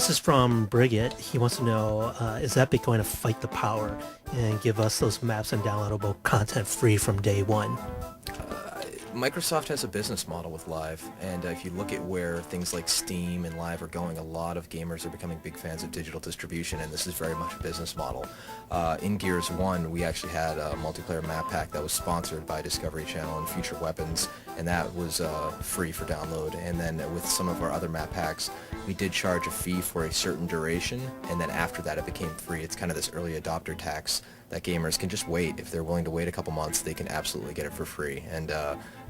This is from Brigit. He wants to know, is Epic going to fight the power and give us those maps and downloadable content free from day one? Microsoft has a business model with Live, and if you look at where things like Steam and Live are going, a lot of gamers are becoming big fans of digital distribution, and this is very much a business model. In Gears 1, we actually had a multiplayer map pack that was sponsored by Discovery Channel and Future Weapons, and that was free for download. And then with some of our other map packs, we did charge a fee for a certain duration, and then after that it became free. It's kind of this early adopter tax that gamers can just wait. If they're willing to wait a couple months, they can absolutely get it for free, and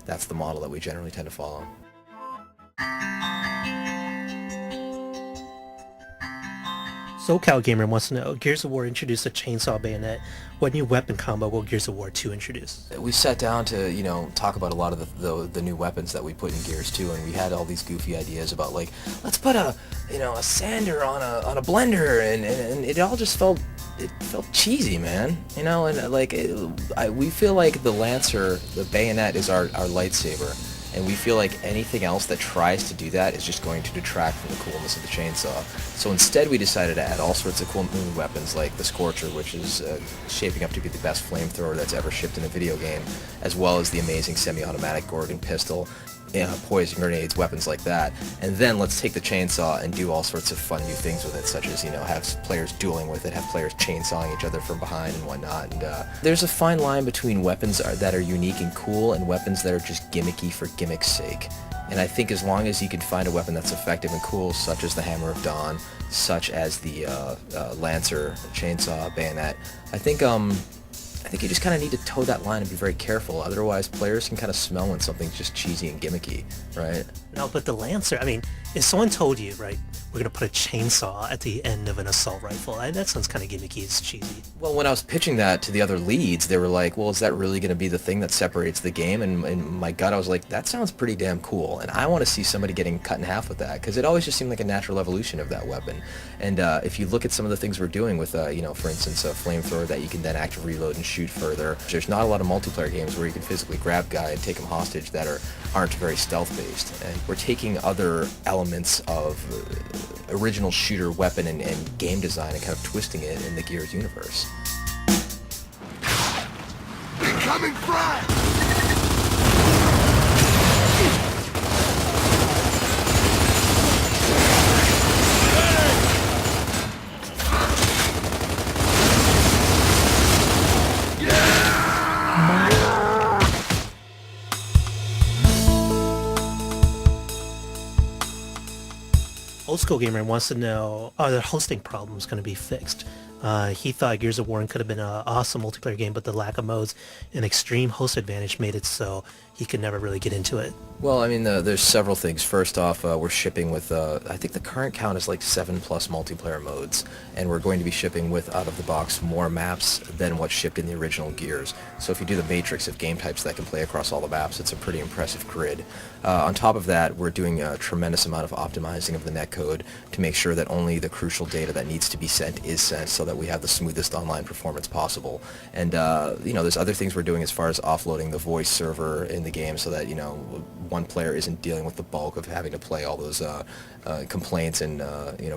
that's the model that we generally tend to follow. SoCal Gamer wants to know, Gears of War introduced a chainsaw bayonet. What new weapon combo will Gears of War 2 introduce? We sat down to, talk about a lot of the new weapons that we put in Gears 2, and we had all these goofy ideas about, like, let's put a sander on a blender, and it all just felt cheesy, man. We feel like the Lancer, the bayonet, is our lightsaber. And we feel like anything else that tries to do that is just going to detract from the coolness of the chainsaw. So instead we decided to add all sorts of cool new weapons like the Scorcher, which is shaping up to be the best flamethrower that's ever shipped in a video game, as well as the amazing semi-automatic Gorgon pistol, poison grenades, weapons like that. And then let's take the chainsaw and do all sorts of fun new things with it, such as, have players dueling with it, have players chainsawing each other from behind and whatnot. And there's a fine line between weapons that are unique and cool and weapons that are just gimmicky for gimmick's sake. And I think as long as you can find a weapon that's effective and cool, such as the Hammer of Dawn, such as the Lancer, chainsaw, bayonet, I think you just kind of need to toe that line and be very careful. Otherwise, players can kind of smell when something's just cheesy and gimmicky, right? No, but the Lancer, if someone told you, right, we're going to put a chainsaw at the end of an assault rifle, that sounds kind of gimmicky, it's cheesy. Well, when I was pitching that to the other leads, they were like, well, is that really going to be the thing that separates the game? And in my gut, I was like, that sounds pretty damn cool. And I want to see somebody getting cut in half with that, because it always just seemed like a natural evolution of that weapon. And if you look at some of the things we're doing with, for instance, a flamethrower that you can then active reload and shoot further, there's not a lot of multiplayer games where you can physically grab a guy and take him hostage that aren't very stealth-based. And we're taking other elements of original shooter weapon and game design and kind of twisting it in the Gears universe. Incoming frag! Old School Gamer wants to know, are the hosting problems going to be fixed? He thought Gears of War could have been an awesome multiplayer game, but the lack of modes and extreme host advantage made it so he could never really get into it. Well, there's several things. First off, we're shipping with, I think the current count is like 7+ multiplayer modes, and we're going to be shipping with, out of the box, more maps than what's shipped in the original Gears. So if you do the matrix of game types that can play across all the maps, it's a pretty impressive grid. On top of that, we're doing a tremendous amount of optimizing of the netcode to make sure that only the crucial data that needs to be sent is sent, so that we have the smoothest online performance possible. And there's other things we're doing as far as offloading the voice server in the game, so that one player isn't dealing with the bulk of having to play all those complaints and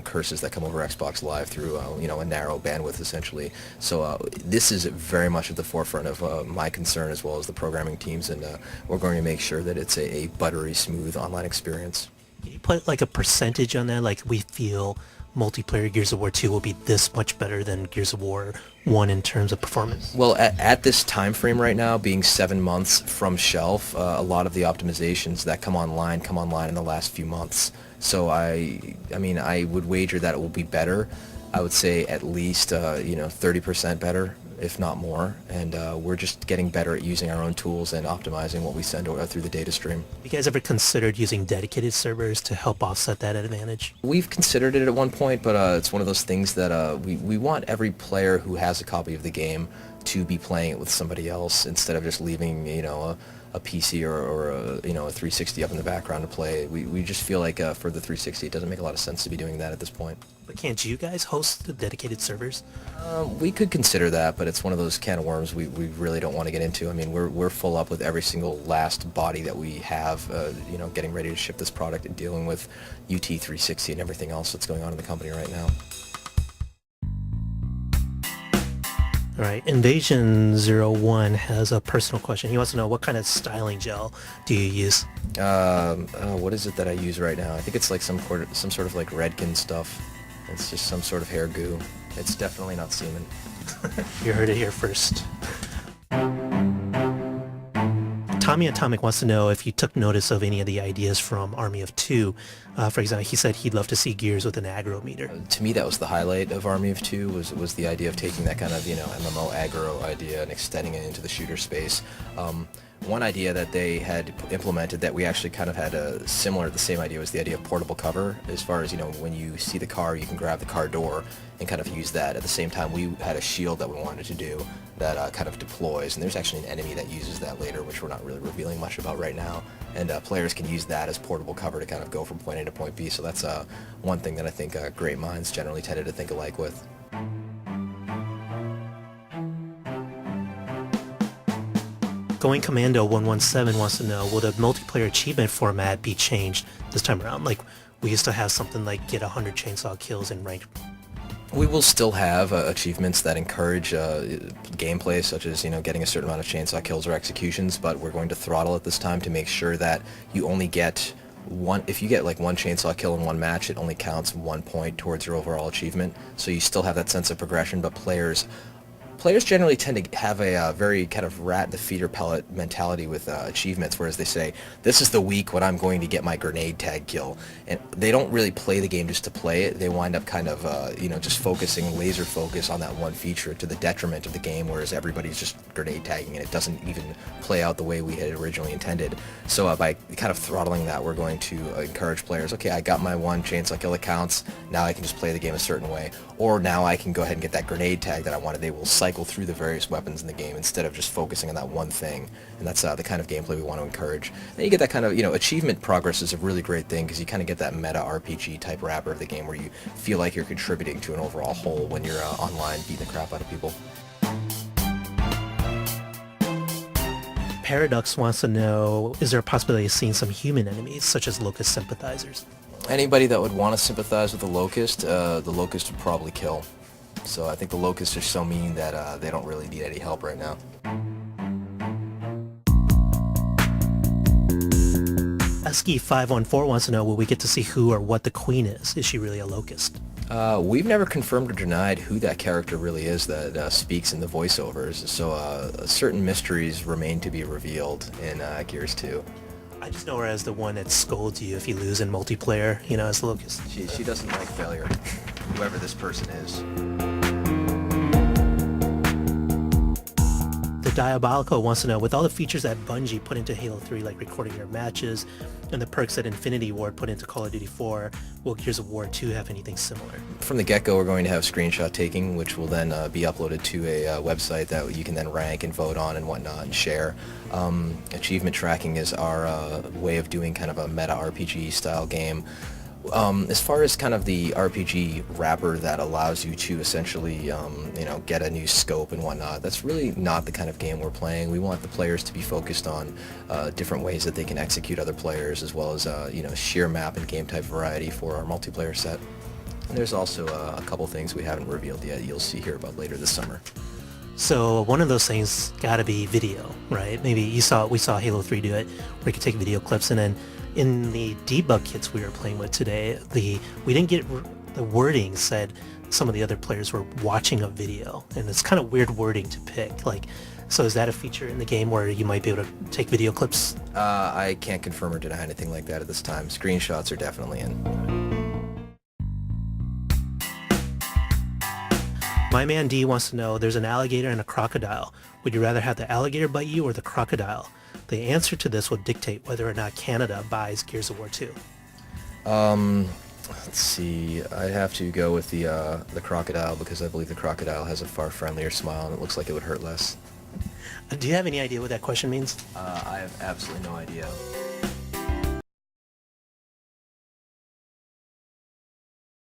curses that come over Xbox Live through a narrow bandwidth, essentially. So this is very much at the forefront of my concern, as well as the programming teams, and we're going to make sure that it's a buttery smooth online experience. Can you put like a percentage on that? Like, we feel multiplayer Gears of War 2 will be this much better than Gears of War 1 in terms of performance? Well, at this time frame right now, being 7 months from shelf, a lot of the optimizations that come online in the last few months. So I would wager that it will be better. I would say at least 30% better, if not more. And we're just getting better at using our own tools and optimizing what we send through the data stream. Have you guys ever considered using dedicated servers to help offset that advantage? We've considered it at one point, but it's one of those things that we want every player who has a copy of the game to be playing it with somebody else instead of just leaving, a PC or a 360 up in the background to play. We just feel like for the 360 it doesn't make a lot of sense to be doing that at this point. But can't you guys host the dedicated servers? We could consider that, but it's one of those can of worms we really don't want to get into. I mean, we're full up with every single last body that we have, getting ready to ship this product and dealing with UT360 and everything else that's going on in the company right now. All right, Invasion01 has a personal question. He wants to know, what kind of styling gel do you use? What is it that I use right now? I think it's like some sort of like Redken stuff. It's just some sort of hair goo. It's definitely not semen. You heard it here first. Tommy Atomic wants to know if you took notice of any of the ideas from Army of Two. For example, he said he'd love to see Gears with an aggro meter. To me, that was the highlight of Army of Two, was the idea of taking that kind of, MMO aggro idea and extending it into the shooter space. One idea that they had implemented that we actually kind of had the same idea was the idea of portable cover. As far as, when you see the car, you can grab the car door and kind of use that. At the same time, we had a shield that we wanted to do that kind of deploys, and there's actually an enemy that uses that later, which we're not really revealing much about right now. And players can use that as portable cover to kind of go from point A to point B. So that's one thing that I think great minds generally tended to think alike with. Going Commando 117 wants to know, will the multiplayer achievement format be changed this time around? Like, we used to have something like get 100 chainsaw kills in ranked. We will still have achievements that encourage gameplay, such as getting a certain amount of chainsaw kills or executions, but we're going to throttle it this time to make sure that you only get one. If you get like one chainsaw kill in one match, it only counts 1 point towards your overall achievement. So you still have that sense of progression, but players generally tend to have a very kind of rat in the feeder pellet mentality with achievements, whereas they say, this is the week when I'm going to get my grenade tag kill. And they don't really play the game just to play it. They wind up kind of, just focusing, laser focus on that one feature to the detriment of the game, whereas everybody's just grenade tagging and it doesn't even play out the way we had originally intended. So by kind of throttling that, we're going to encourage players, okay, I got my one chainsaw kill that counts, now I can just play the game a certain way. Or now I can go ahead and get that grenade tag that I wanted. They will cycle through the various weapons in the game instead of just focusing on that one thing, and that's the kind of gameplay we want to encourage. Then you get that kind of, achievement progress is a really great thing because you kind of get that meta RPG type wrapper of the game where you feel like you're contributing to an overall whole when you're online beating the crap out of people. Paradox wants to know, is there a possibility of seeing some human enemies, such as Locust sympathizers? Anybody that would want to sympathize with the Locust would probably kill. So I think the Locusts are so mean that they don't really need any help right now. Esky514 wants to know, will we get to see who or what the Queen is? Is she really a Locust? We've never confirmed or denied who that character really is that speaks in the voiceovers, so certain mysteries remain to be revealed in Gears 2. I just know her as the one that scolds you if you lose in multiplayer, as Locust. She doesn't like failure, whoever this person is. The Diabolical wants to know, with all the features that Bungie put into Halo 3, like recording your matches, and the perks that Infinity Ward put into Call of Duty 4, will Gears of War 2 have anything similar? From the get-go, we're going to have screenshot taking, which will then be uploaded to a website that you can then rank and vote on and whatnot and share. Achievement tracking is our way of doing kind of a meta RPG style game. As far as kind of the RPG wrapper that allows you to essentially, get a new scope and whatnot, that's really not the kind of game we're playing. We want the players to be focused on different ways that they can execute other players, as well as, sheer map and game type variety for our multiplayer set. And there's also a couple things we haven't revealed yet you'll see here about later this summer. So one of those things gotta be video, right? Maybe we saw Halo 3 do it, where you could take video clips, and then in the debug kits we were playing with today, we didn't get the wording said some of the other players were watching a video, and it's kind of weird wording to pick. Like, so is that a feature in the game where you might be able to take video clips? I can't confirm or deny anything like that at this time. Screenshots are definitely in. My man D wants to know, there's an alligator and a crocodile. Would you rather have the alligator bite you or the crocodile? The answer to this will dictate whether or not Canada buys Gears of War 2. Let's see. I have to go with the crocodile because I believe the crocodile has a far friendlier smile and it looks like it would hurt less. Do you have any idea what that question means? I have absolutely no idea.